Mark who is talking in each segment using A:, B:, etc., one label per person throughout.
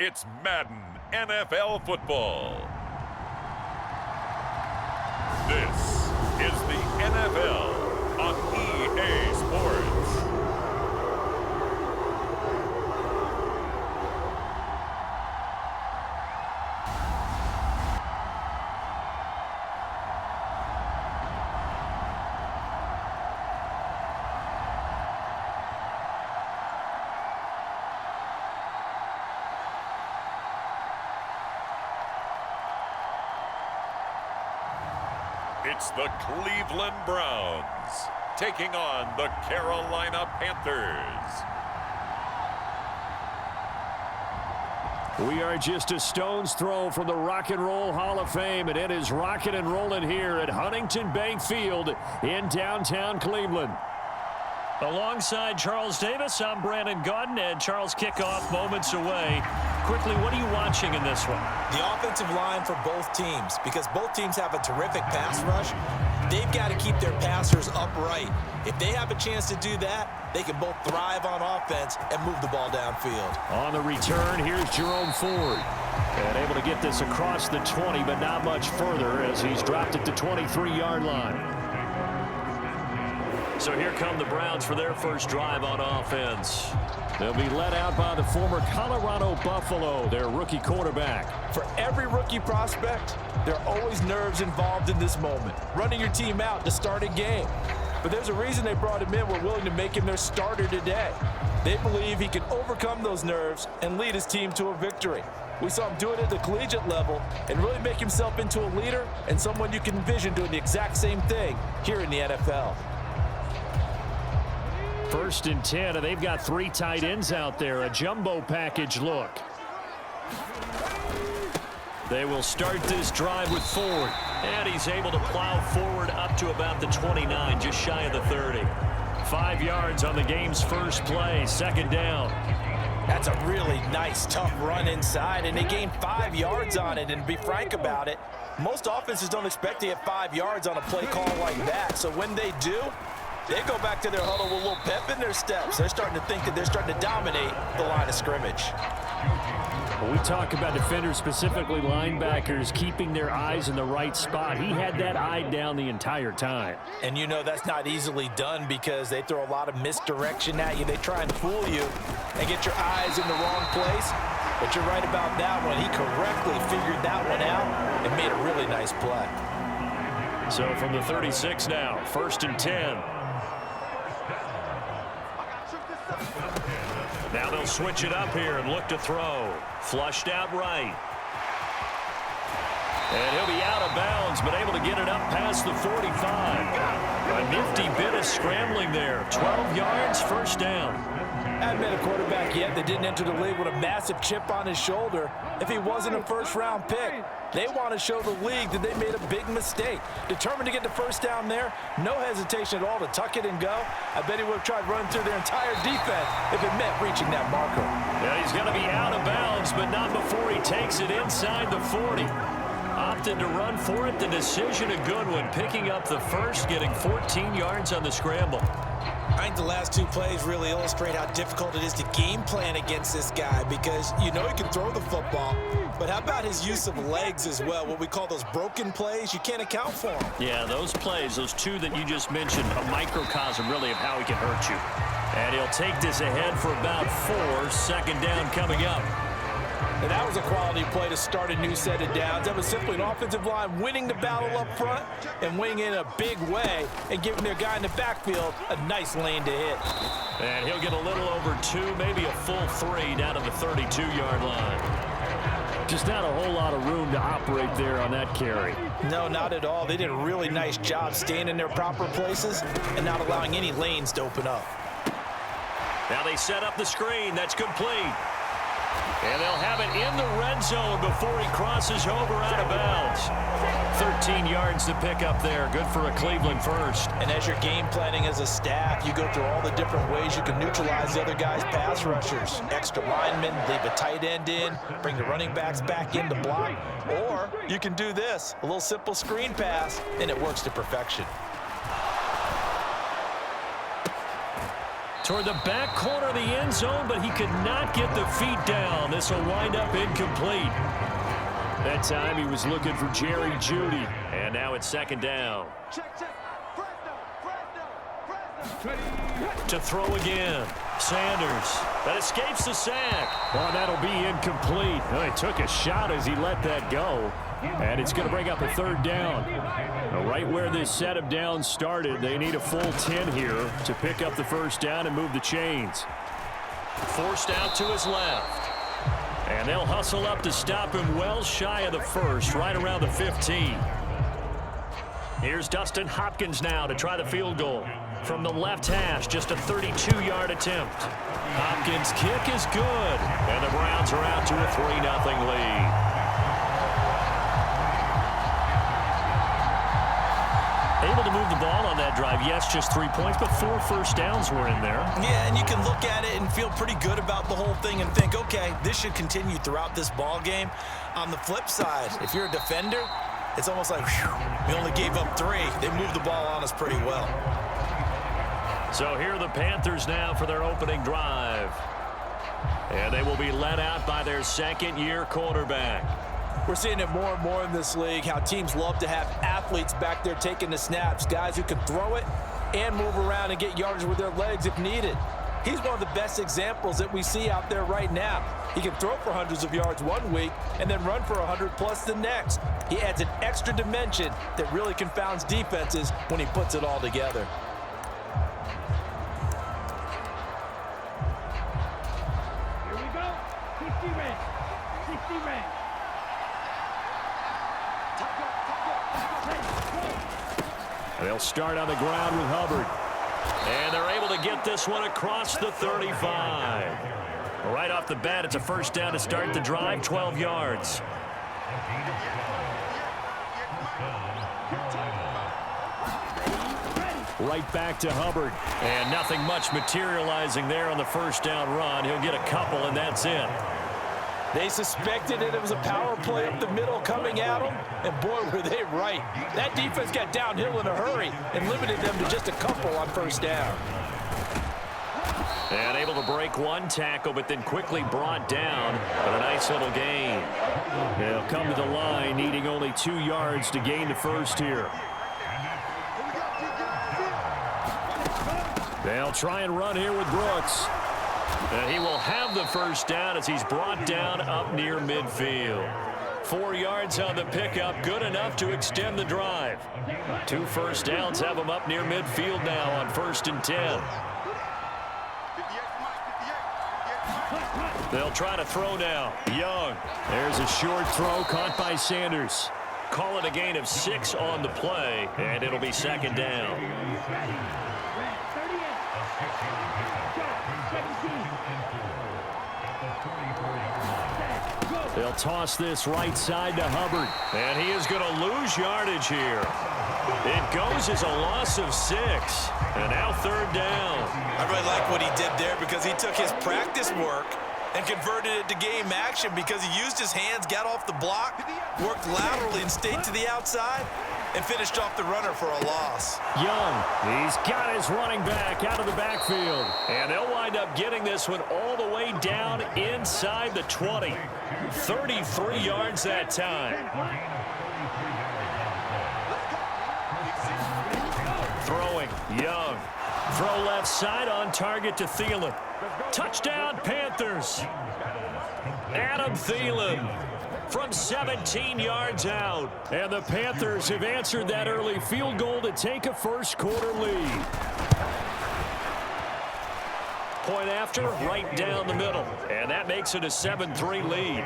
A: It's Madden NFL football. This is the NFL on EA Sports. It's the Cleveland Browns taking on the Carolina Panthers.
B: We are just a stone's throw from the Rock and Roll Hall of Fame, and it is rocking and rolling here at Huntington Bank Field in downtown Cleveland.
C: Alongside Charles Davis, I'm Brandon Gaudin, and Charles, kickoff moments away. Quickly, what are you watching in this one?
D: The offensive line for both teams, because both teams have a terrific pass rush. They've got to keep their passers upright. If they have a chance to do that, they can both thrive on offense and move the ball downfield.
B: On the return, here's Jerome Ford. And able to get this across the 20, but not much further as he's dropped it to 23-yard line.
C: So here come the Browns for their first drive on offense.
B: They'll be led out by the former Colorado Buffalo, their rookie quarterback.
D: For every rookie prospect, there are always nerves involved in this moment. Running your team out to start a game. But there's a reason they brought him in. We're willing to make him their starter today. They believe he can overcome those nerves and lead his team to a victory. We saw him do it at the collegiate level and really make himself into a leader and someone you can envision doing the exact same thing here in the NFL.
B: First and 10, and they've got three tight ends out there. A jumbo package look.
C: They will start this drive with Ford. And he's able to plow forward up to about the 29, just shy of the 30. 5 yards on the game's first play, second down.
D: That's a really nice, tough run inside, and they gained 5 yards on it. And to be frank about it, most offenses don't expect to get 5 yards on a play call like that. So when they do, they go back to their huddle with a little pep in their steps. They're starting to think that they're starting to dominate the line of scrimmage.
B: When we talk about defenders, specifically linebackers, keeping their eyes in the right spot, he had that eye down the entire time.
D: And you know that's not easily done because they throw a lot of misdirection at you. They try and fool you and get your eyes in the wrong place. But you're right about that one. He correctly figured that one out and made a really nice play.
C: So from the 36 now, first and 10. Now they'll switch it up here and look to throw. Flushed out right. And he'll be out of bounds, but able to get it up past the 45. A nifty bit of scrambling there. 12 yards, first down.
D: Hadn't been a quarterback yet that didn't enter the league with a massive chip on his shoulder. If he wasn't a first-round pick, they want to show the league that they made a big mistake. Determined to get the first down there, no hesitation at all to tuck it and go. I bet he would have tried running through their entire defense if it meant reaching that marker.
C: Yeah, he's going to be out of bounds, but not before he takes it inside the 40. Opted to run for it. The decision a good one, picking up the first, getting 14 yards on the scramble.
D: I think the last two plays really illustrate how difficult it is to game plan against this guy because you know he can throw the football, but how about his use of legs as well, what we call those broken plays? You can't account for them.
C: Yeah, those plays, those two that you just mentioned, a microcosm really of how he can hurt you. And he'll take this ahead for about 4, second down coming up.
D: And that was a quality play to start a new set of downs. That was simply an offensive line winning the battle up front and winning in a big way and giving their guy in the backfield a nice lane to hit.
C: And he'll get a little over 2, maybe a full 3 down to the 32-yard line.
B: Just not a whole lot of room to operate there on that carry.
D: No, not at all. They did a really nice job staying in their proper places and not allowing any lanes to open up.
C: Now they set up the screen. That's complete. And they'll have it in the red zone before he crosses over out of bounds. 13 yards to pick up there. Good for a Cleveland first.
D: And as you're game planning as a staff, you go through all the different ways you can neutralize the other guy's pass rushers. Extra linemen, leave a tight end in, bring the running backs back in to block. Or you can do this, a little simple screen pass, and it works to perfection.
C: Toward the back corner of the end zone, but he could not get the feet down. This will wind up incomplete. That time he was looking for Jerry Jeudy. And now it's second down. To throw again. Sanders. That escapes the sack.
B: Well, that'll be incomplete. Well, he took a shot as he let that go. And it's going to bring up a third down. Now, right where this set of downs started, they need a full 10 here to pick up the first down and move the chains.
C: Forced out to his left. And they'll hustle up to stop him well shy of the first, right around the 15. Here's Dustin Hopkins now to try the field goal. From the left hash, just a 32-yard attempt. Hopkins' kick is good. And the Browns are out to a 3-0 lead. Able to move the ball on that drive. Yes, just 3 points, but 4 first downs were in there.
E: Yeah, and you can look at it and feel pretty good about the whole thing and think, okay, this should continue throughout this ball game. On the flip side, if you're a defender, it's almost like, whew, we only gave up 3. They moved the ball on us pretty well.
C: So here are the Panthers now for their opening drive. And they will be led out by their second-year quarterback.
D: We're seeing it more and more in this league, how teams love to have athletes back there taking the snaps, guys who can throw it and move around and get yardage with their legs if needed. He's one of the best examples that we see out there right now. He can throw for hundreds of yards one week and then run for 100+ the next. He adds an extra dimension that really confounds defenses when he puts it all together.
F: Here we go. 60 range. 60 range.
B: They'll start on the ground with Hubbard.
C: And they're able to get this one across the 35. Right off the bat, it's a first down to start the drive, 12 yards.
B: Right back to Hubbard.
C: And nothing much materializing there on the first down run. He'll get a couple, and that's it.
D: They suspected it was a power play up the middle coming at them, and boy, were they right. That defense got downhill in a hurry and limited them to just a couple on first down.
C: And able to break one tackle, but then quickly brought down. But a nice little gain.
B: They'll come to the line, needing only 2 yards to gain the first here. They'll try and run here with Brooks.
C: And he will have the first down as he's brought down up near midfield. 4 yards on the pickup, good enough to extend the drive. 2 first downs have him up near midfield now on 1st and 10. They'll try to throw now. Young.
B: There's a short throw caught by Sanders.
C: Call it a gain of 6 on the play, and it'll be second down.
B: They'll toss this right side to Hubbard.
C: And he is going to lose yardage here. It goes as a loss of 6. And now 3rd down.
E: I really like what he did there because he took his practice work and converted it to game action because he used his hands, got off the block, worked laterally and stayed to the outside, and finished off the runner for a loss.
B: Young, he's got his running back out of the backfield.
C: And they'll wind up getting this one all the way down inside the 20. 33 yards that time. Throwing, Young. Throw left side on target to Thielen. Touchdown, Panthers. Adam Thielen from 17 yards out.
B: And the Panthers have answered that early field goal to take a first-quarter lead.
C: Point after, right down the middle. And that makes it a 7-3 lead.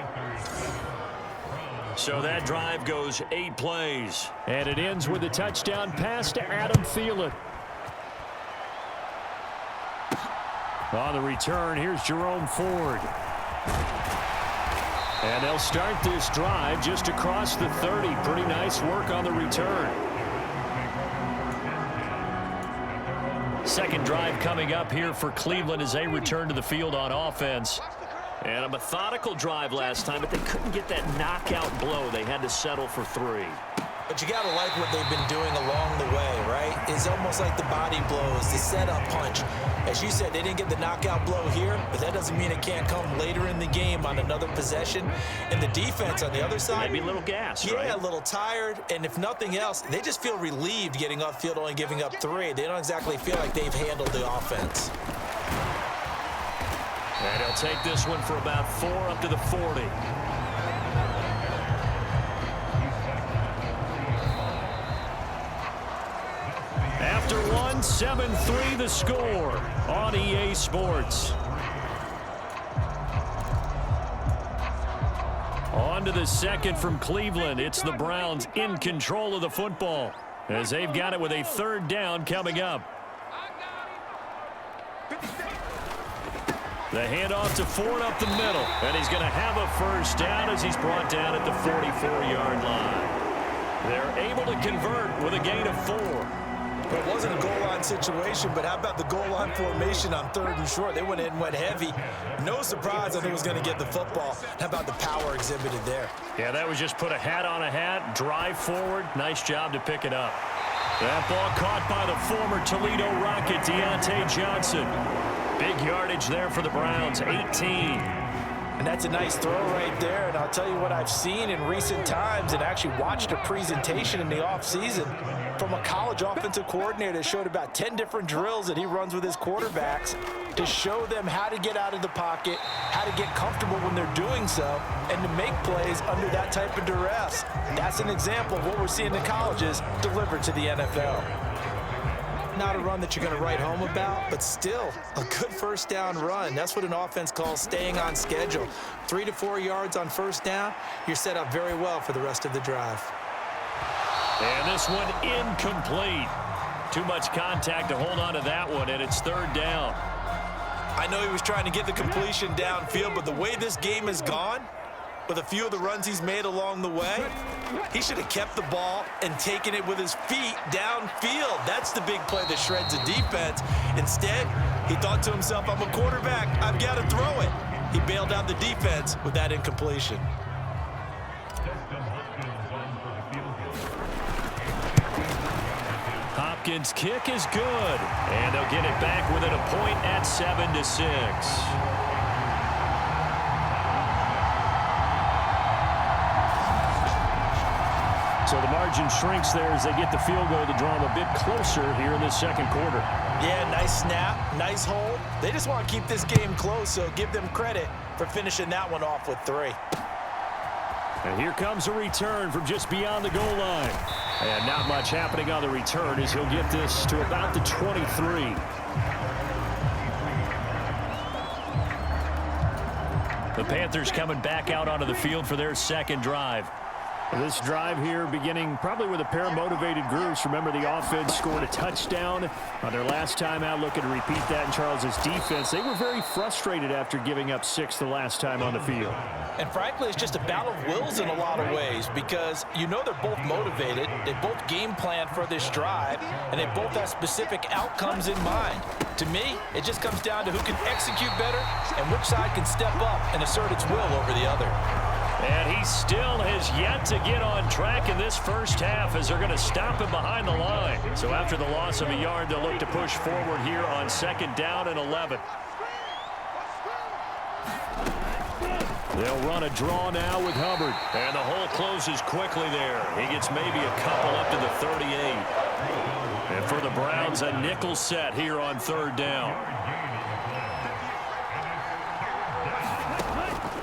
C: So that drive goes 8 plays.
B: And it ends with a touchdown pass to Adam Thielen. On the return, here's Jerome Ford. And they'll start this drive just across the 30. Pretty nice work on the return.
C: Second drive coming up here for Cleveland as they return to the field on offense. And a methodical drive last time, but they couldn't get that knockout blow. They had to settle for 3.
E: But you got to like what they've been doing along the way, right? It's almost like the body blows, the setup punch. As you said, they didn't get the knockout blow here, but that doesn't mean it can't come later in the game on another possession. And the defense on the other side,
C: maybe a little gas,
E: yeah,
C: right?
E: a little tired. And if nothing else, they just feel relieved getting upfield, only giving up 3. They don't exactly feel like they've handled the offense.
C: And he'll take this one for about 4 up to the 40. After one, 7-3 the score on EA Sports. On to the second from Cleveland. It's the Browns in control of the football as they've got it with a 3rd down coming up. The handoff to Ford up the middle, and he's going to have a 1st down as he's brought down at the 44-yard line. They're able to convert with a gain of 4.
E: It wasn't a goal line situation, but how about the goal line formation on 3rd and short? They went in and went heavy. No surprise that he was going to get the football. How about the power exhibited there?
C: Yeah, that was just put a hat on a hat, drive forward. Nice job to pick it up. That ball caught by the former Toledo Rocket, Deontay Johnson. Big yardage there for the Browns, 18.
D: And that's a nice throw right there. And I'll tell you what I've seen in recent times and actually watched a presentation in the offseason from a college offensive coordinator that showed about 10 different drills that he runs with his quarterbacks to show them how to get out of the pocket, how to get comfortable when they're doing so, and to make plays under that type of duress. That's an example of what we're seeing in colleges delivered to the NFL.
E: Not a run that you're going to write home about, but still a good 1st down run. That's what an offense calls staying on schedule. 3 to 4 yards on 1st down, you're set up very well for the rest of the drive.
C: And this one incomplete. Too much contact to hold on to that one, and it's 3rd down.
E: I know he was trying to get the completion downfield, but the way this game has gone, with a few of the runs he's made along the way, he should have kept the ball and taken it with his feet downfield. That's the big play that shreds a defense. Instead, he thought to himself, I'm a quarterback, I've got to throw it. He bailed out the defense with that incompletion.
C: Hopkins' kick is good, and they'll get it back within a point at 7-6. So the margin shrinks there as they get the field goal to draw them a bit closer here in this 2nd quarter.
E: Yeah, nice snap, nice hold. They just want to keep this game close, so give them credit for finishing that one off with 3.
B: And here comes a return from just beyond the goal line. And not much happening on the return as he'll get this to about the 23.
C: The Panthers coming back out onto the field for their 2nd drive.
B: This drive here beginning probably with a pair of motivated groups. Remember, the offense scored a touchdown on their last time out, looking to repeat that in Charles's defense. They were very frustrated after giving up 6 the last time on the field.
D: And frankly, it's just a battle of wills in a lot of ways because you know they're both motivated, they both game plan for this drive, and they both have specific outcomes in mind. To me, it just comes down to who can execute better and which side can step up and assert its will over the other.
C: And he still has yet to get on track in this 1st half as they're going to stop him behind the line. So after the loss of a yard, they'll look to push forward here on 2nd down and 11. They'll run a draw now with Hubbard. And the hole closes quickly there. He gets maybe a couple up to the 38. And for the Browns, a nickel set here on 3rd down.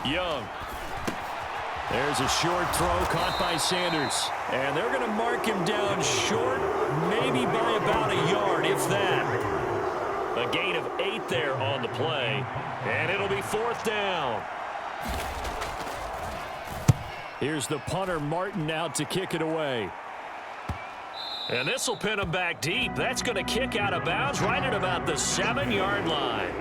C: Young. There's a short throw caught by Sanders. And they're going to mark him down short, maybe by about a yard, if that. A gain of 8 there on the play. And it'll be 4th down. Here's the punter, Martin, out to kick it away. And this will pin him back deep. That's going to kick out of bounds right at about the 7-yard line.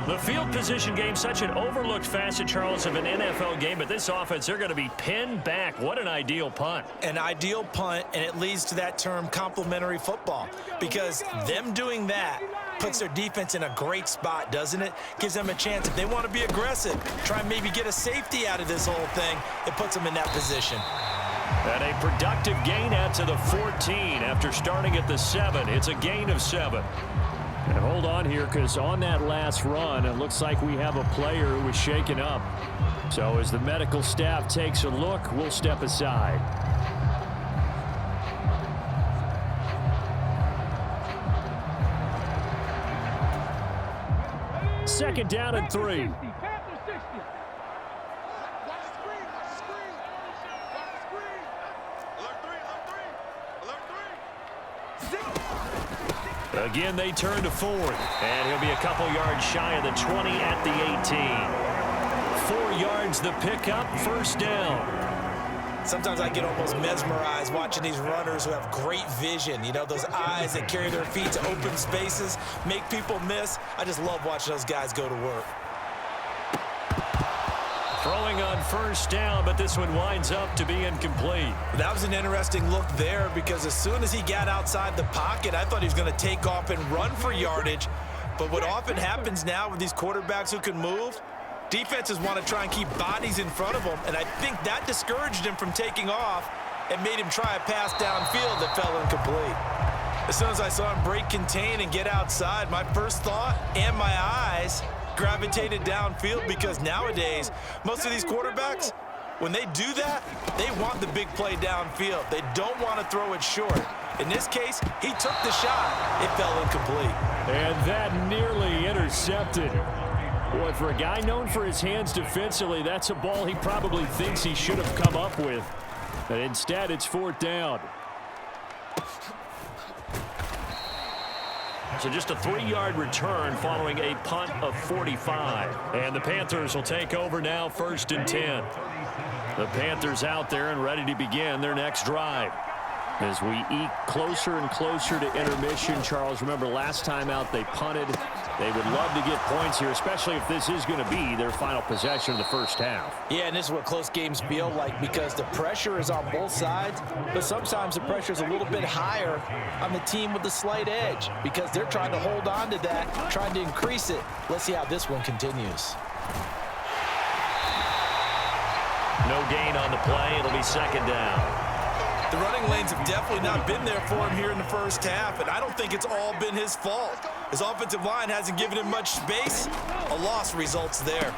C: The field position game, such an overlooked facet, Charles, of an NFL game, but this offense, they're going to be pinned back. What an ideal punt.
E: An ideal punt, and it leads to that term complementary football, because them doing that puts their defense in a great spot, doesn't it? Gives them a chance. If they want to be aggressive, try and maybe get a safety out of this whole thing, it puts them in that position.
C: And a productive gain out to the 14 after starting at the 7. It's a gain of 7.
B: And hold on here, because on that last run, it looks like we have a player who was shaken up. So as the medical staff takes a look, we'll step aside. Second down and 3.
C: Again, they turn to fourth, and he'll be a couple yards shy of the 20 at the 18. 4 yards the pickup, first down.
E: Sometimes I get almost mesmerized watching these runners who have great vision. You know, those eyes that carry their feet to open spaces, make people miss. I just love watching those guys go to work.
C: Throwing on first down, but this one winds up to be incomplete.
E: That was an interesting look there because as soon as he got outside the pocket, I thought he was going to take off and run for yardage. But what often happens now with these quarterbacks who can move, defenses want to try and keep bodies in front of them, and I think that discouraged him from taking off and made him try a pass downfield that fell incomplete. As soon as I saw him break contain and get outside, my first thought and my eyes gravitated downfield because nowadays, most of these quarterbacks, when they do that, they want the big play downfield. They don't want to throw it short. In this case, he took the shot. It fell incomplete.
B: And that nearly intercepted. Boy, for a guy known for his hands defensively, that's a ball he probably thinks he should have come up with. But instead, it's fourth down.
C: So just a 3-yard return following a punt of 45. And the Panthers will take over now, first and 10. The Panthers out there and ready to begin their next drive. As we eke closer and closer to intermission, Charles, remember last time out they punted. They would love to get points here, especially if this is going to be their final possession of the first half.
D: Yeah, and this is what close games feel like because the pressure is on both sides, but sometimes the pressure is a little bit higher on the team with the slight edge because they're trying to hold on to that, trying to increase it. Let's see how this one continues.
C: No gain on the play. It'll be second down.
E: The running lanes have definitely not been there for him here in the first half, and I don't think it's all been his fault. His offensive line hasn't given him much space. A loss results there.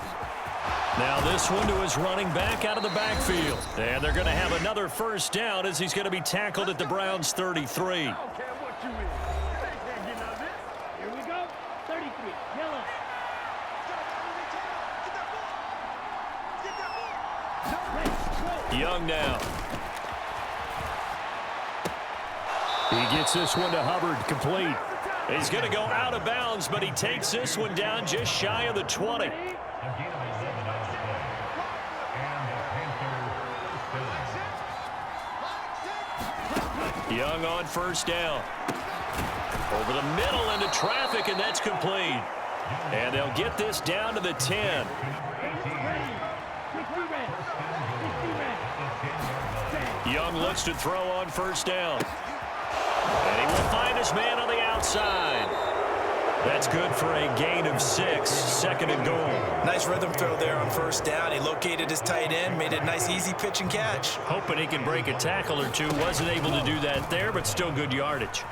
C: Now this one to his running back out of the backfield. And they're going to have another first down as he's going to be tackled at the Browns' 33.
F: Here we go. 33. Yellow.
C: Young now.
B: He gets this one to Hubbard, complete.
C: He's going to go out of bounds, but he takes this one down just shy of the 20. Young on first down. Over the middle into traffic, and that's complete. And they'll get this down to the 10. Young looks to throw on first down. And he will find his man on the outside. That's good for a gain of 6, second and goal.
E: Nice rhythm throw there on first down. He located his tight end, made it a nice easy pitch and catch.
C: Hoping he can break a tackle or two. Wasn't able to do that there, but still good yardage.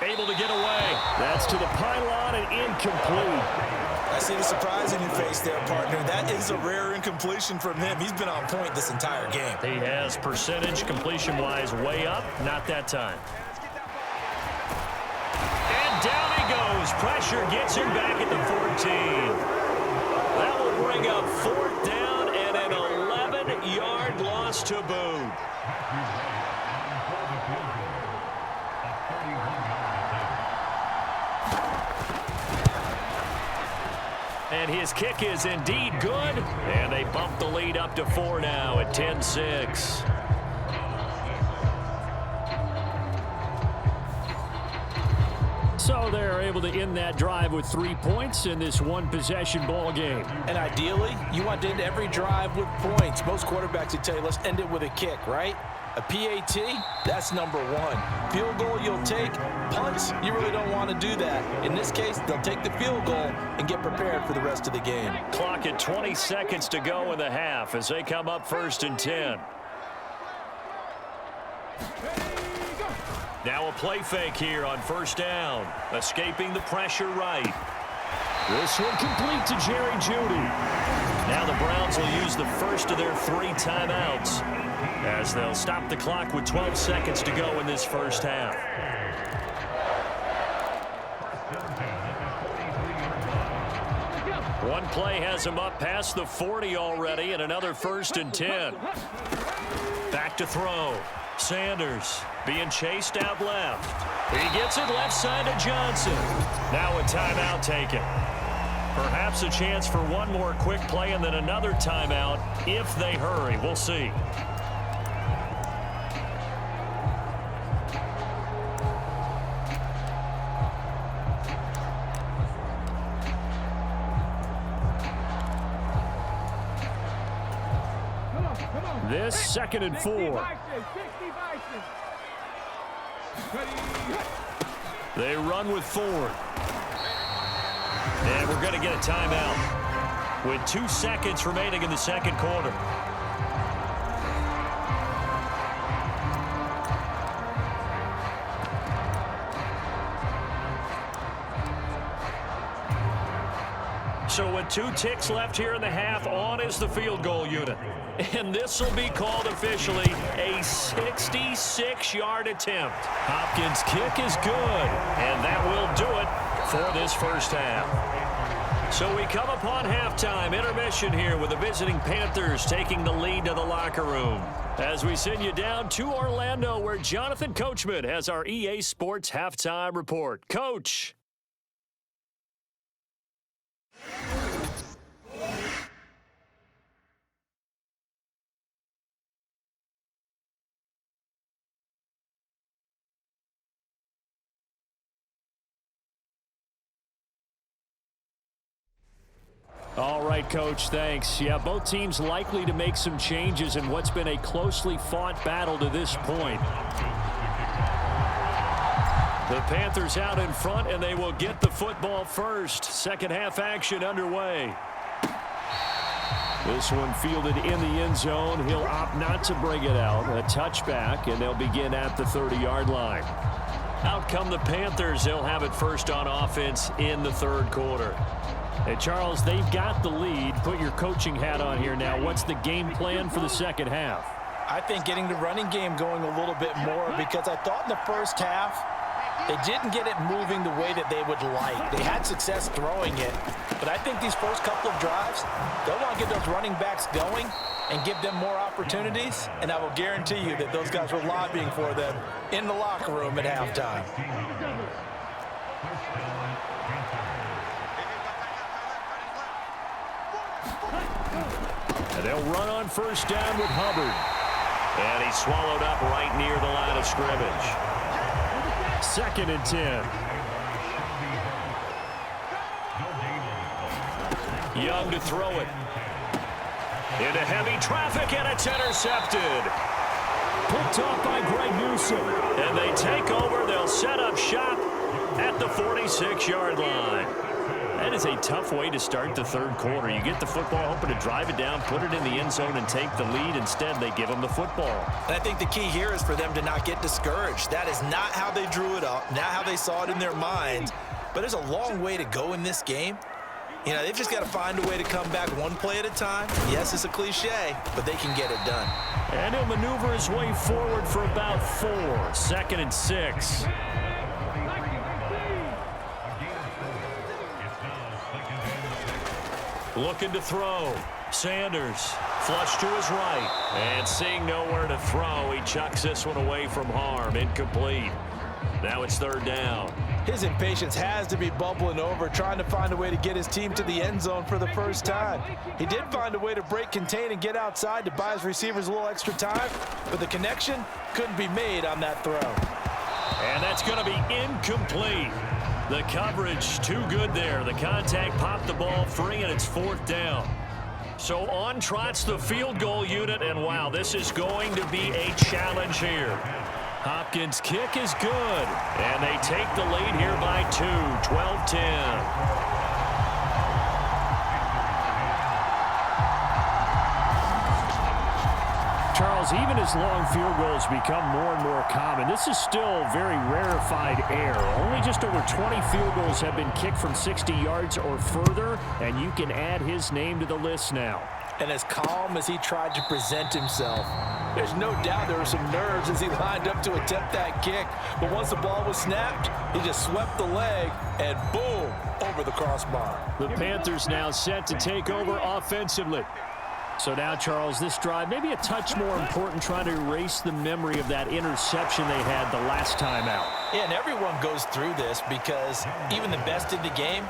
C: Able to get away.
B: That's to the pylon and incomplete.
E: I see the surprise in your face there, partner. That is a rare incompletion from him. He's been on point this entire game.
C: He has percentage completion-wise way up. Not that time. And down he goes. Pressure gets him back at the 14. That will bring up fourth down and an 11-yard loss to boot. And his kick is indeed good. And they bump the lead up to 4 now at 10-6.
B: So they're able to end that drive with 3 points in this one-possession ball game.
D: And ideally, you want to end every drive with points. Most quarterbacks would tell you, let's end it with a kick, right? A PAT, that's number 1. Field goal you'll take. Punts, you really don't want to do that. In this case, they'll take the field goal and get prepared for the rest of the game.
C: Clock at 20 seconds to go in the half as they come up first and 10. Now a play fake here on first down. Escaping the pressure right.
B: This one complete to Jerry Jeudy.
C: Now the Browns will use the first of their 3 timeouts as they'll stop the clock with 12 seconds to go in this first half. One play has him up past the 40 already, and another 1st and 10. Back to throw. Sanders being chased out left. He gets it left side to Johnson. Now a timeout taken. Perhaps a chance for one more quick play and then another timeout if they hurry. We'll see.
B: This 2nd and 4.
C: They run with Ford. And we're going to get a timeout with 2 seconds remaining in the second quarter. So with 2 ticks left here in the half, on is the field goal unit. And this will be called officially a 66-yard attempt. Hopkins' kick is good, and that will do it for this first half. So we come upon halftime, intermission here with the visiting Panthers taking the lead to the locker room. As we send you down to Orlando, where Jonathan Coachman has our EA Sports halftime report. Coach.
B: All right, Coach, thanks. Yeah, both teams likely to make some changes in what's been a closely fought battle to this point. The Panthers out in front, and they will get the football first. Second half action underway. This one fielded in the end zone. He'll opt not to bring it out. A touchback, and they'll begin at the 30-yard line.
C: Out come the Panthers. They'll have it first on offense in the third quarter.
B: Hey, Charles, they've got the lead. Put your coaching hat on here now. What's the game plan for the second half?
D: I think getting the running game going a little bit more, because I thought in the first half they didn't get it moving the way that they would like. They had success throwing it, but I think these first couple of drives, they'll want to get those running backs going and give them more opportunities, and I will guarantee you that those guys were lobbying for them in the locker room at halftime.
B: And they'll run on first down with Hubbard.
C: And he's swallowed up right near the line of scrimmage.
B: 2nd and 10.
C: Young to throw it. Into heavy traffic, and it's intercepted.
B: Picked off by Greg Newsom.
C: And they take over. They'll set up shop at the 46-yard line. That is a tough way to start the third quarter. You get the football, hoping to drive it down, put it in the end zone, and take the lead. Instead, they give them the football.
E: And I think the key here is for them to not get discouraged. That is not how they drew it up, not how they saw it in their minds. But there's a long way to go in this game. You know, they've just got to find a way to come back one play at a time. Yes, it's a cliche, but they can get it done.
B: And he'll maneuver his way forward for about 4. 2nd and 6.
C: Looking to throw. Sanders flush to his right. And seeing nowhere to throw, he chucks this one away from harm. Incomplete. Now it's third down.
D: His impatience has to be bubbling over, trying to find a way to get his team to the end zone for the first time. He did find a way to break contain and get outside to buy his receivers a little extra time, but the connection couldn't be made on that throw.
C: And that's going to be incomplete. The coverage too good there. The contact popped the ball free, and it's 4th down. So on trots the field goal unit, and wow, this is going to be a challenge here. Hopkins' kick is good, and they take the lead here by 2, 12-10.
B: Charles, even as long field goals become more and more common, this is still very rarefied air. Only just over 20 field goals have been kicked from 60 yards or further, and you can add his name to the list now.
D: And as calm as he tried to present himself, there's no doubt there were some nerves as he lined up to attempt that kick. But once the ball was snapped, he just swept the leg and boom, over the crossbar.
B: The Panthers now set to take over offensively. So now, Charles, this drive maybe a touch more important, trying to erase the memory of that interception they had the last time out.
D: Yeah, and everyone goes through this because even the best in the game,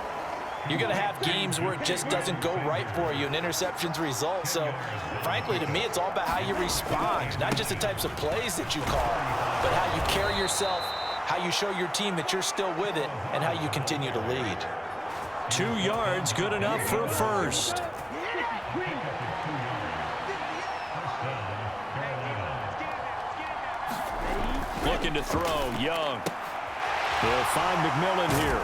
D: you're going to have games where it just doesn't go right for you and interceptions result. So, frankly, to me, it's all about how you respond, not just the types of plays that you call, but how you carry yourself, how you show your team that you're still with it, and how you continue to lead.
C: 2 yards, good enough for a first. Looking to throw, Young.
B: They'll find McMillan here.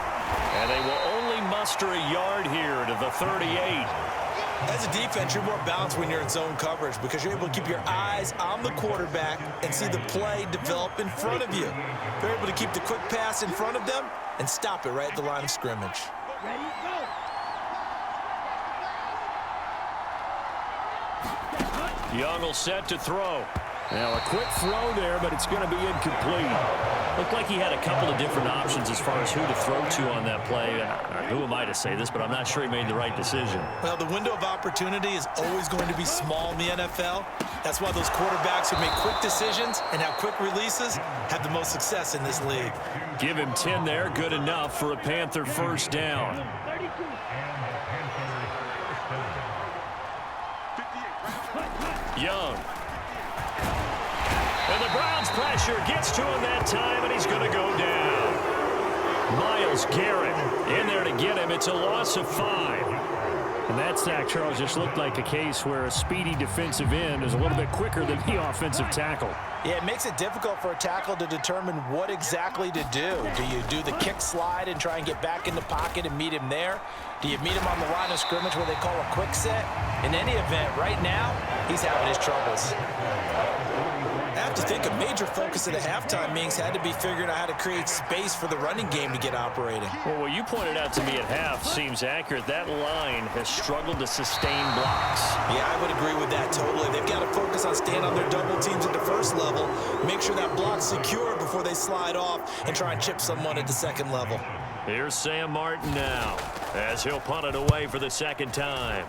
C: And they will only muster a yard here to the 38.
E: As a defense, you're more balanced when you're in zone coverage because you're able to keep your eyes on the quarterback and see the play develop in front of you. You're able to keep the quick pass in front of them and stop it right at the line of scrimmage.
F: Ready, go.
C: Young will set to throw.
B: Now a quick throw there, but it's going to be incomplete.
C: Looked like he had a couple of different options as far as who to throw to on that play. Who am I to say this, but I'm not sure he made the right decision.
E: Well, the window of opportunity is always going to be small in the NFL. That's why those quarterbacks who make quick decisions and have quick releases have the most success in this league.
C: Give him 10 there, good enough for a Panther first down.
F: 32.
C: Young. And the Browns pressure gets to him that time, and he's going to go down. Myles Garrett in there to get him. It's a loss of 5.
B: And that sack, Charles, just looked like a case where a speedy defensive end is a little bit quicker than the offensive tackle.
D: Yeah, it makes it difficult for a tackle to determine what exactly to do. Do you do the kick slide and try and get back in the pocket and meet him there? Do you meet him on the line of scrimmage where they call a quick set? In any event, right now, he's having his troubles.
E: I have to think a major focus at the halftime meetings had to be figuring out how to create space for the running game to get operating.
C: Well, what you pointed out to me at half seems accurate. That line has struggled to sustain blocks.
E: Yeah, I would agree with that totally. They've got to focus on staying on their double teams at the first level, make sure that block's secure before they slide off and try and chip someone at the second level.
C: Here's Sam Martin now as he'll punt it away for the second time.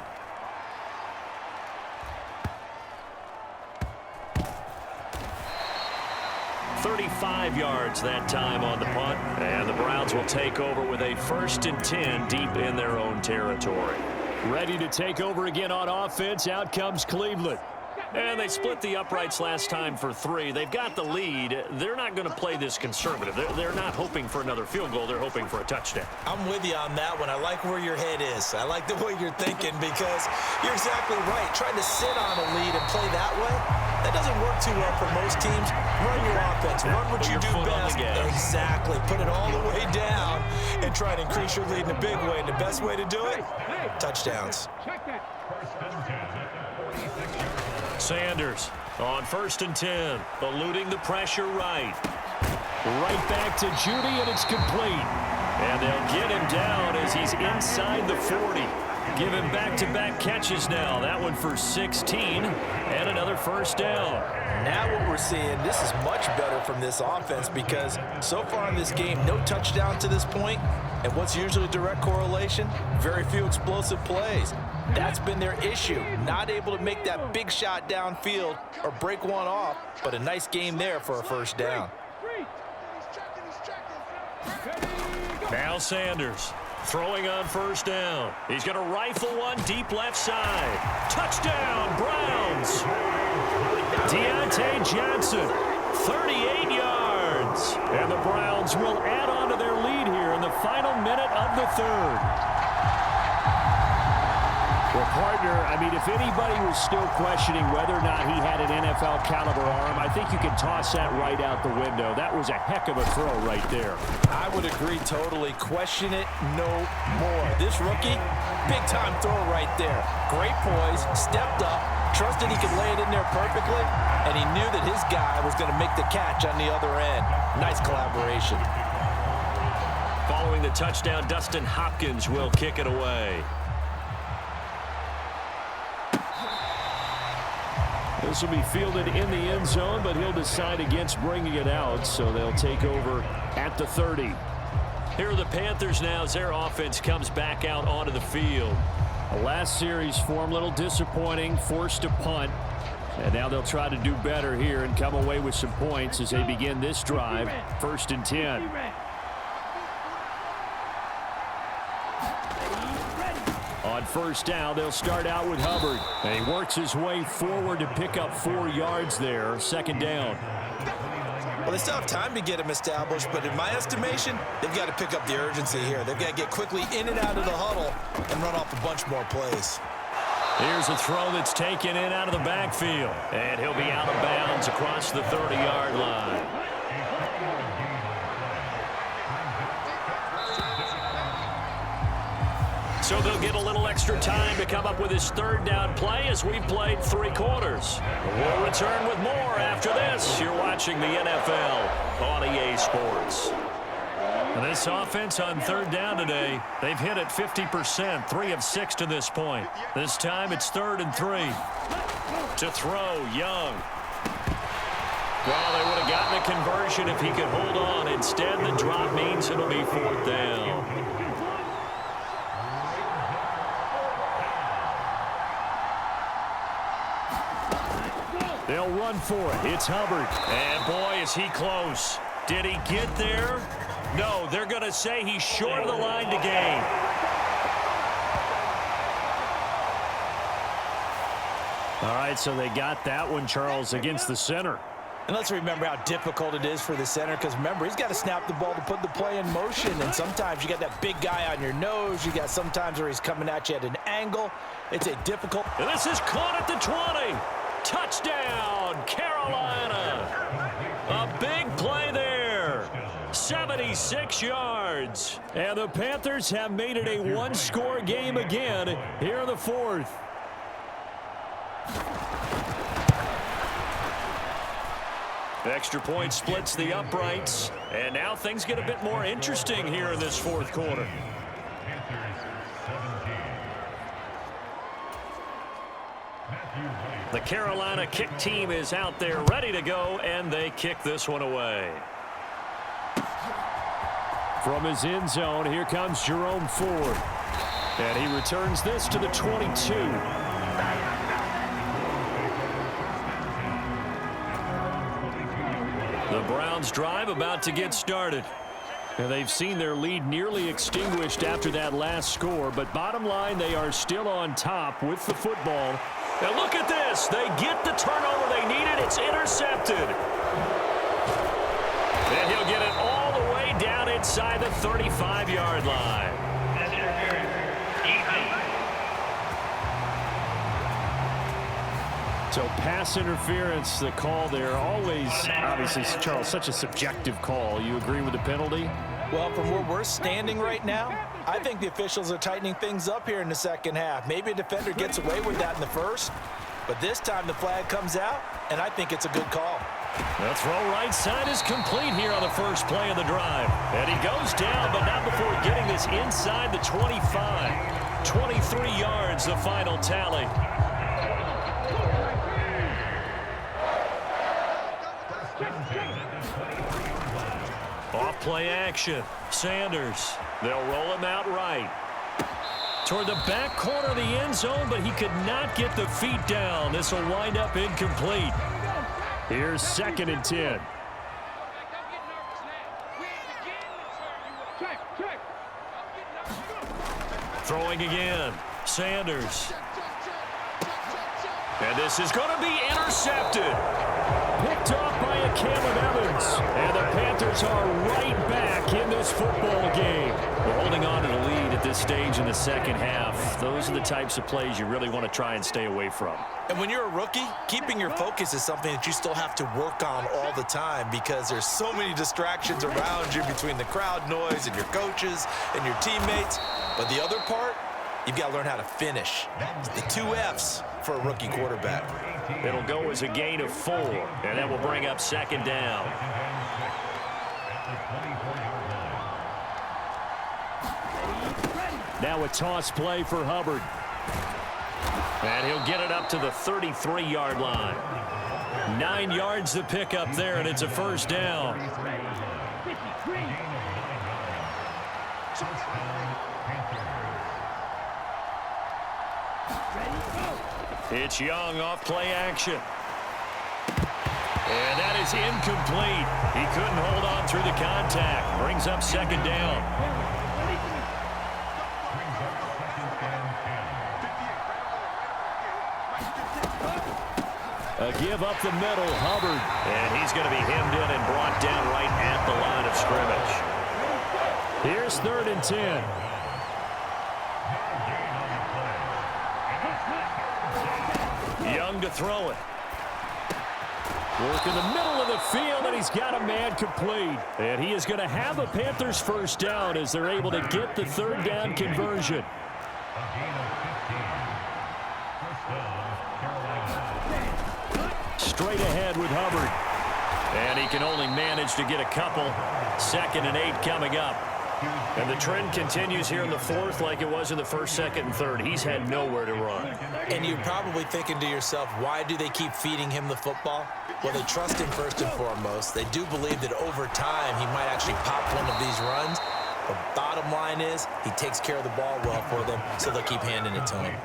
C: 35 yards that time on the punt, and the Browns will take over with a 1st and 10 deep in their own territory.
B: Ready to take over again on offense. Out comes Cleveland.
C: And they split the uprights last time for 3. They've got the lead. They're not going to play this conservative. They're not hoping for another field goal. They're hoping for a touchdown.
E: I'm with you on that one. I like where your head is. I like the way you're thinking because you're exactly right. Trying to sit on a lead and play that way, that doesn't work too well for most teams. Run your offense. Run what you do best. Exactly. Put it all the way down and try to increase your lead in a big way. And the best way to do it, touchdowns.
F: Check that.
C: Sanders on 1st and 10, eluding the pressure right.
B: Right back to Judy, and it's complete.
C: And they'll get him down as he's inside the 40. Give him back-to-back catches now. That one for 16 and another first down.
D: Now what we're seeing, this is much better from this offense because so far in this game, no touchdown to this point. And what's usually a direct correlation? Very few explosive plays. That's been their issue. Not able to make that big shot downfield or break one off, but a nice game there for a first down.
C: Now Sanders throwing on 1st down. He's going to rifle one deep left side. Touchdown, Browns. Deontay Johnson, 38 yards.
B: And the Browns will add on to their lead here in the final minute of the 3rd. Well, partner, I mean, if anybody was still questioning whether or not he had an NFL caliber arm, I think you can toss that right out the window. That was a heck of a throw right there.
D: I would agree totally. Question it no more. This rookie, big-time throw right there. Great poise, stepped up, trusted he could lay it in there perfectly, and he knew that his guy was going to make the catch on the other end. Nice collaboration.
C: Following the touchdown, Dustin Hopkins will kick it away.
B: This will be fielded in the end zone, but he'll decide against bringing it out, so they'll take over at the 30.
C: Here are the Panthers now as their offense comes back out onto the field.
B: The last series for him, a little disappointing, forced to punt. And now they'll try to do better here and come away with some points as they begin this drive, 1st and 10. On first down, they'll start out with Hubbard. And he works his way forward to pick up 4 yards there, 2nd down.
E: Well, they still have time to get him established, but in my estimation, they've got to pick up the urgency here. They've got to get quickly in and out of the huddle and run off a bunch more plays.
C: Here's a throw that's taken in out of the backfield. And he'll be out of bounds across the 30-yard line. So they'll get a little extra time to come up with his 3rd down play as we've played 3 quarters. We'll return with more after this. You're watching the NFL on EA Sports. And this offense on 3rd down today, they've hit it 50%, 3 of 6 to this point. This time it's 3rd and 3. To throw, Young. Well, they would have gotten a conversion if he could hold on. Instead, the drop means it'll be 4th down.
B: They'll run for it. It's Hubbard.
C: And boy, is he close. Did he get there? No, they're going to say he's short of the line to gain.
B: All right, so they got that one, Charles, against the center.
D: And let's remember how difficult it is for the center, because remember, he's got to snap the ball to put the play in motion, and sometimes you got that big guy on your nose. You got sometimes where he's coming at you at an angle. It's a difficult.
C: And this is caught at the 20. Touchdown, Carolina. A big play there. 76 yards.
B: And the Panthers have made it a one-score game again here in the 4th.
C: Extra point splits the uprights. And now things get a bit more interesting here in this 4th quarter. The Carolina kick team is out there ready to go, and they kick this one away.
B: From his end zone, here comes Jerome Ford. And he returns this to the 22.
C: The Browns drive about to get started.
B: And they've seen their lead nearly extinguished after that last score, but bottom line, they are still on top with the football.
C: Now look at this. They get the turnover they needed. It's intercepted. And he'll get it all the way down inside the 35-yard line.
B: So pass interference, the call there, always, obviously, Charles, such a subjective call. You agree with the penalty?
D: Well, from where we're standing right now, I think the officials are tightening things up here in the 2nd half. Maybe a defender gets away with that in the 1st, but this time the flag comes out, and I think it's a good call.
C: The throw right side is complete here on the first play of the drive. And he goes down, but not before getting this inside the 25. 23 yards, the final tally. Off play action. Sanders. They'll roll him out right. Toward the back corner of the end zone, but he could not get the feet down. This will wind up incomplete.
B: Here's 2nd and 10.
C: Throwing again. Sanders. And this is going to be intercepted.
B: Picked off by a Caleb Evans. And the Panthers are right back in this football game.
C: We're holding on to the lead at this stage in the 2nd half. Those are the types of plays you really want to try and stay away from.
E: And when you're a rookie, keeping your focus is something that you still have to work on all the time because there's so many distractions around you between the crowd noise and your coaches and your teammates. But the other part, you've got to learn how to finish. The 2 F's for a rookie quarterback.
C: It'll go as a gain of 4, and that will bring up 2nd down. Now a toss play for Hubbard. And he'll get it up to the 33-yard line. 9 yards to pick up there, and it's a 1st down. It's Young off play action. And that is incomplete. He couldn't hold on through the contact. Brings up 2nd down. A give up the middle, Hubbard. And he's going to be hemmed in and brought down right at the line of scrimmage. Here's 3rd and 10. Young to throw it. Work in the middle of the field, and he's got a man complete. And he is going to have a Panthers 1st down as they're able to get the 3rd down conversion. Straight ahead with Hubbard. And he can only manage to get a couple. 2nd and 8 coming up. And the trend continues here in the 4th like it was in the 1st, 2nd, and 3rd. He's had nowhere to run.
E: And you're probably thinking to yourself, why do they keep feeding him the football? Well, they trust him first and foremost. They do believe that over time he might actually pop one of these runs. The bottom line is he takes care of the ball well for them, so they'll keep handing it to him.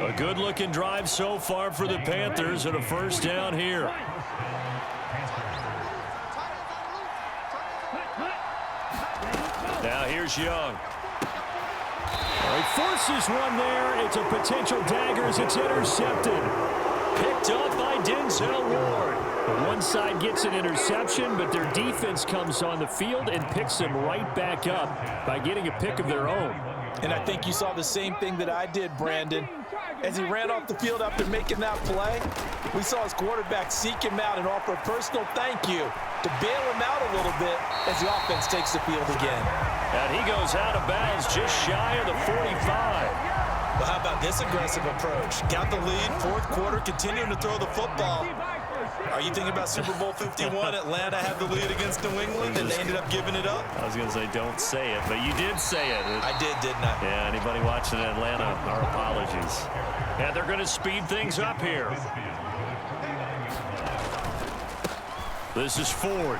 C: A good-looking drive so far for the Panthers and a 1st down here. Now here's Young. He forces one there. It's a potential dagger as it's intercepted. Picked up by Denzel Ward. One side gets an interception, but their defense comes on the field and picks them right back up by getting a pick of their own.
D: And I think you saw the same thing that I did, Brandon. As he ran off the field after making that play, we saw his quarterback seek him out and offer a personal thank you to bail him out a little bit as the offense takes the field again.
C: And he goes out of bounds just shy of the 45.
E: Well, how about this aggressive approach? Got the lead, 4th quarter, continuing to throw the football. Are you thinking about Super Bowl 51? Atlanta had the lead against New England, and they ended up giving it up?
C: I was going to say, don't say it, but you did say it.
E: I did, didn't I?
C: Yeah, anybody watching Atlanta, our apologies. And they're going to speed things up here. This is Ford.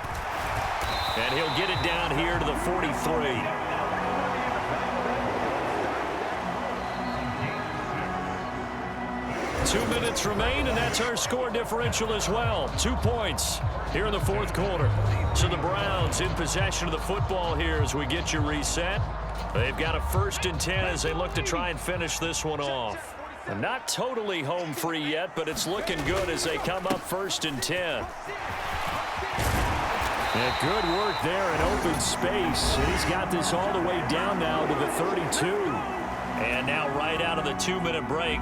C: And he'll get it down here to the 43. Two minutes remain, and that's our score differential as well. 2 points here in the 4th quarter. So the Browns in possession of the football here as we get you reset. They've got a 1st and 10 as they look to try and finish this one off. Not totally home free yet, but it's looking good as they come up 1st and 10. Yeah, good work there in open space. And he's got this all the way down now to the 32. And now right out of the 2-minute break,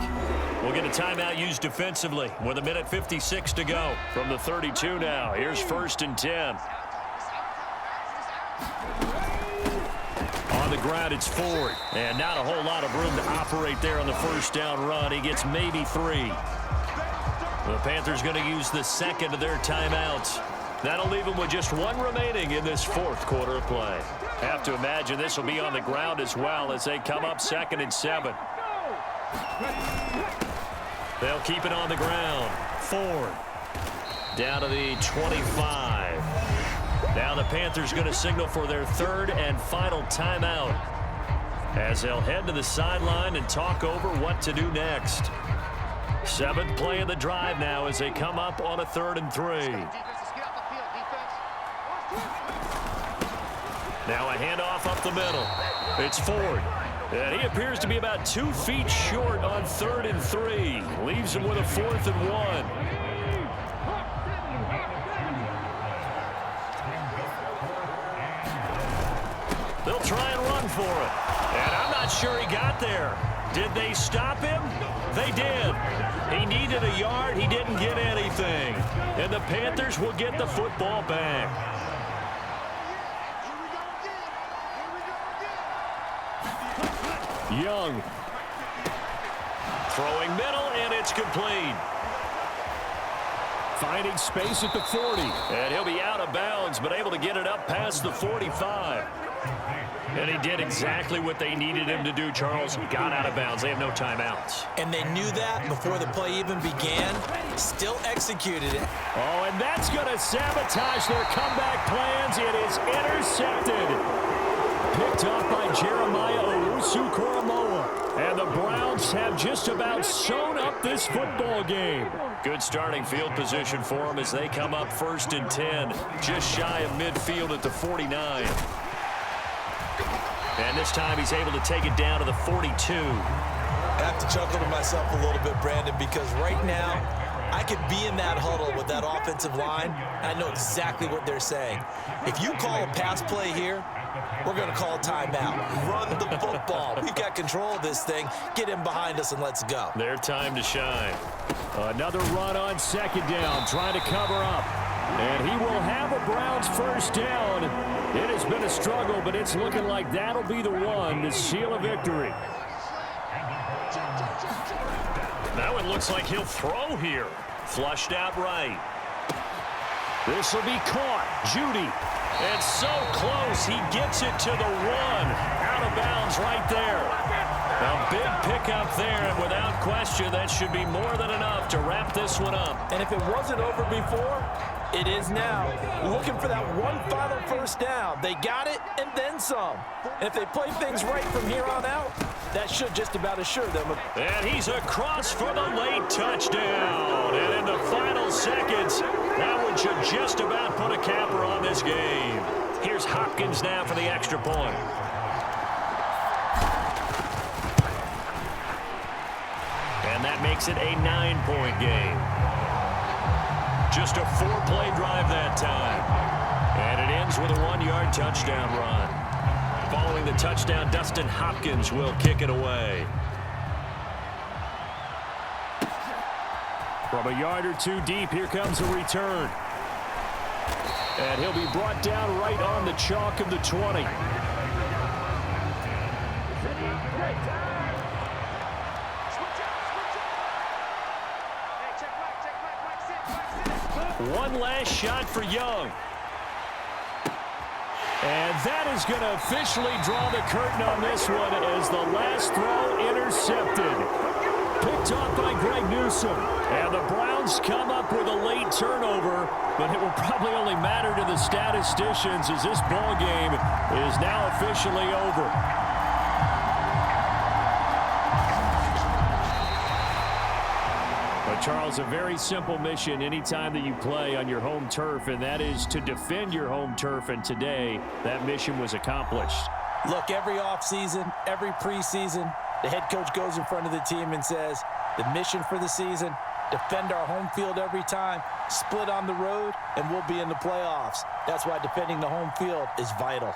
C: we'll get a timeout used defensively with 1:56 to go from the 32 now. Here's 1st and 10. On the ground, it's Ford. And not a whole lot of room to operate there on the 1st down run. He gets maybe 3. The Panthers going to use the 2nd of their timeouts. That'll leave them with just 1 remaining in this 4th quarter of play. Have to imagine this will be on the ground as well as they come up 2nd and 7. They'll keep it on the ground. Ford down to the 25. Now the Panthers going to signal for their 3rd and final timeout as they'll head to the sideline and talk over what to do next. 7th play of the drive now as they come up on a 3rd and 3. Now a handoff up the middle. It's Ford. And he appears to be about 2 feet short on 3rd and 3. Leaves him with a 4th and 1. They'll try and run for it. And I'm not sure he got there. Did they stop him? They did. He needed a yard. He didn't get anything. And the Panthers will get the football back. Young Throwing middle, and it's complete.
B: Finding space at the 40.
C: And he'll be out of bounds, but able to get it up past the 45. And he did exactly what they needed him to do, Charles. Got out of bounds. They have no timeouts.
E: And they knew that before the play even began. Still executed it.
B: Oh, and that's going to sabotage their comeback plans. It is intercepted. Picked off by Jeremiah Owusu-Koramoah. And the Browns have just about sewn up this football game.
C: Good starting field position for them as they come up 1st and 10. Just shy of midfield at the 49. And this time he's able to take it down to the 42.
E: I have to chuckle to myself a little bit, Brandon, because right now I could be in that huddle with that offensive line. I know exactly what they're saying. If you call a pass play here, we're going to call a timeout. Run the football. We've got control of this thing. Get him behind us and let's go.
C: Their time to shine.
B: Another run on 2nd down, trying to cover up. And he will have a Browns 1st down. It has been a struggle, but it's looking like that'll be the one to seal a victory.
C: That one looks like he'll throw here. Flushed out right.
B: This will be caught. Judy.
C: And so close, he gets it to the 1. Out of bounds right there. A big pickup there, and without question, that should be more than enough to wrap this one up.
D: And if it wasn't over before, it is now. Looking for that one final 1st down. They got it and then some. And if they play things right from here on out, that should just about assure them.
C: And he's across for the late touchdown. And in the final seconds, that one should just about put a capper on this game. Here's Hopkins now for the extra point. And that makes it a 9-point game. Just a 4-play drive that time. And it ends with a 1-yard touchdown run. Following the touchdown, Dustin Hopkins will kick it away.
B: From a yard or 2 deep, here comes a return. And he'll be brought down right on the chalk of the 20. One last shot for Young. And that is going to officially draw the curtain on this one as the last throw intercepted. Picked off by Greg Newsome. And the Browns come up with a late turnover, but it will probably only matter to the statisticians as this ball game is now officially over. Charles, a very simple mission anytime that you play on your home turf, and that is to defend your home turf, and today that mission was accomplished.
D: Look, every offseason, every preseason, the head coach goes in front of the team and says, the mission for the season, defend our home field every time, split on the road, and we'll be in the playoffs. That's why defending the home field is vital.